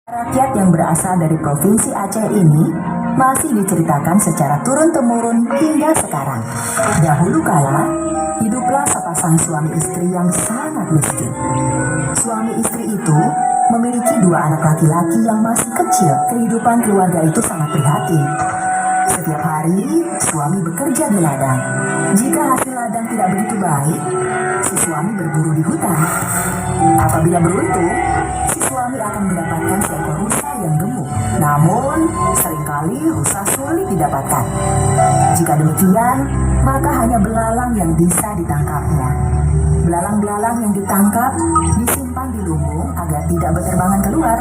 Rakyat yang berasal dari Provinsi Aceh ini masih diceritakan secara turun-temurun hingga sekarang. Dahulu kala, hiduplah sepasang suami istri yang sangat miskin. Suami istri itu memiliki dua anak laki-laki yang masih kecil. Kehidupan keluarga itu sangat prihatin. Setiap hari, suami bekerja di ladang. Jika hasil ladang tidak begitu baik, si suami berburu di hutan. Apabila beruntung, si suami akan mendapatkan seekor rusa yang gemuk. Namun, seringkali rusa sulit didapatkan. Jika demikian, maka hanya belalang yang bisa ditangkapnya. Belalang-belalang yang ditangkap disimpan di lumbung agar tidak berterbangan keluar.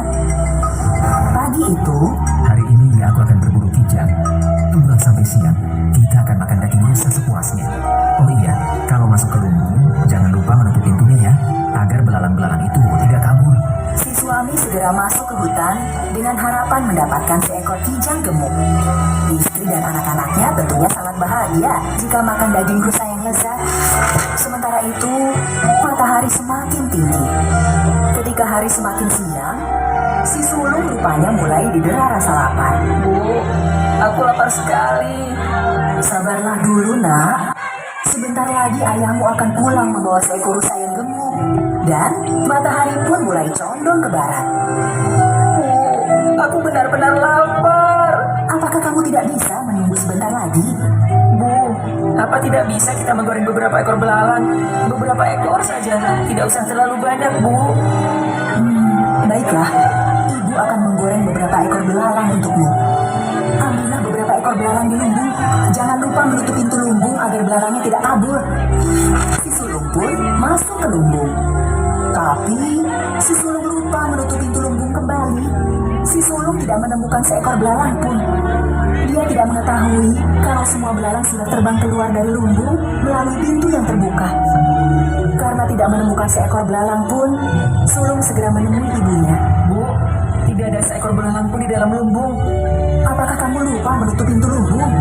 Pagi itu, hari ini aku akan berburu kijang. Tunggulah sampai siang. Kita akan makan daging rusa sepuasnya. Oh iya, kalau masuk ke lumbung, jangan lupa menutup pintunya ya, agar belalang-belalang itu tidak kabur. si suami segera masuk ke hutan dengan harapan mendapatkan seekor kijang gemuk. Istri dan anak-anaknya tentunya sangat bahagia jika makan daging rusa yang lezat. Sementara itu, matahari semakin tinggi. Ketika hari semakin siang, si sulung rupanya mulai didera rasa lapar. Bu, aku lapar sekali. Sabarlah dulu, nak. Sebentar lagi ayahmu akan pulang membawa seekor rusa yang gemuk. Dan matahari pun mulai condong ke barat. Bu, aku benar-benar lapar. Apakah kamu tidak bisa menunggu sebentar lagi? Bu, apa tidak bisa kita menggoreng beberapa ekor belalang? Beberapa ekor saja, tidak usah terlalu banyak, Bu. Baiklah, ibu akan menggoreng beberapa ekor belalang untukmu. Ambillah beberapa ekor belalang di lumbung. Jangan lupa menutup pintu lumbung agar belalangnya tidak kabur. Si sulung pun masuk ke lumbung. Tapi si sulung lupa menutup pintu lumbung kembali. Si sulung tidak menemukan seekor belalang pun. Dia tidak mengetahui kalau semua belalang sudah terbang keluar dari lumbung melalui pintu yang terbuka. Karena tidak menemukan seekor belalang pun, sulung segera menemui ibunya. Bu, tidak ada seekor belalang pun di dalam lumbung. Apakah kamu lupa menutup pintu lumbung?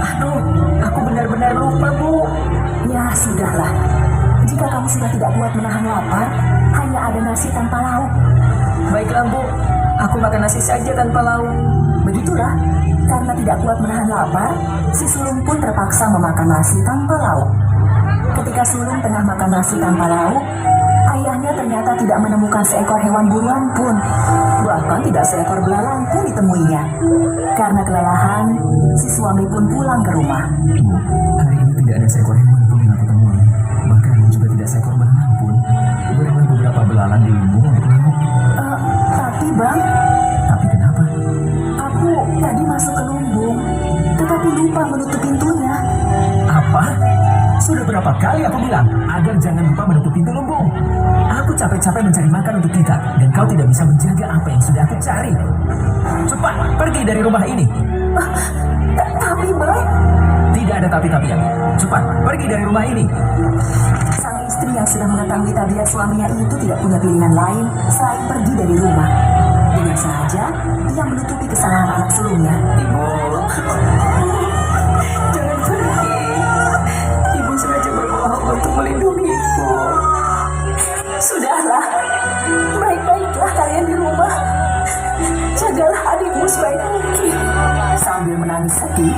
Aduh, aku benar-benar lupa, Bu. Ya, sudahlah. Jika kamu sudah tidak kuat menahan lapar, hanya ada nasi tanpa lauk. Baiklah, Bu. Aku makan nasi saja tanpa lauk. Begitulah, karena tidak kuat menahan lapar, si sulung pun terpaksa memakan nasi tanpa lauk. Ketika sulung tengah makan nasi tanpa lauk, ayahnya ternyata tidak menemukan seekor hewan buruan pun. Bahkan tidak seekor belalang pun ditemuinya. Karena kelelahan, si suami pun pulang ke rumah. Hari ini tidak ada seekor hewan pun yang aku temui. Bahkan juga tidak seekor belalang pun. Gorenglah beberapa belalang di lumbung untuk lauk. Tapi bang, Tapi kenapa? aku tadi masuk ke lumbung, tetapi lupa menutup pintunya. Apa? Sudah berapa kali aku bilang agar jangan lupa menutup pintu lumbung. Aku capek-capek mencari makan untuk kita, dan kau tidak bisa menjaga apa yang sudah aku cari. Cepat, pergi dari rumah ini. Tapi bang, Tidak ada tapi-tapian. Cepat, pergi dari rumah ini. sang istri yang sudah mengetahui tabiat suaminya itu tidak punya pilihan lain selain pergi dari rumah. Dengan sengaja, ia menutupi kesalahan anak sulungnya. Ibu, jangan pergi. Ibu sengaja berbohong untuk melindungiku. Sudahlah, baik-baiklah kalian di rumah. Jagalah adikmu sebaik mungkin. Sambil menangis sedih,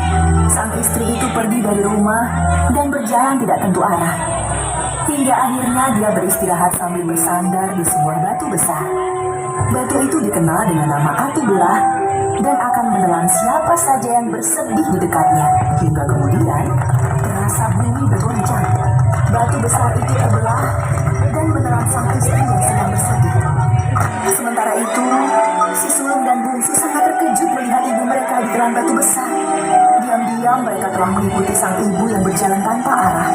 sang istri itu pergi dari rumah dan berjalan tidak tentu arah. Hingga akhirnya dia beristirahat sambil bersandar di sebuah batu besar. Batu itu dikenal dengan nama Atu Belah dan akan menelan siapa saja yang bersedih di dekatnya. Hingga kemudian terasa bumi bergoncang. Batu besar itu terbelah dan menelan sang istri yang sedang bersedih. Sementara itu, si sulung dan bungsu sangat terkejut melihat ibu mereka ditelan batu besar. Diam-diam mereka telah mengikuti sang ibu yang berjalan tanpa arah.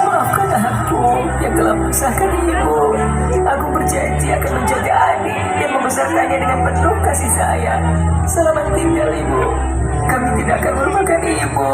Maafkan aku yang telah memisahkan ibu. Aku berjanji akan menjaga adik dan membesarkannya dengan penuh kasih sayang. Selamat tinggal, ibu. Kami tidak akan melupakan ibu.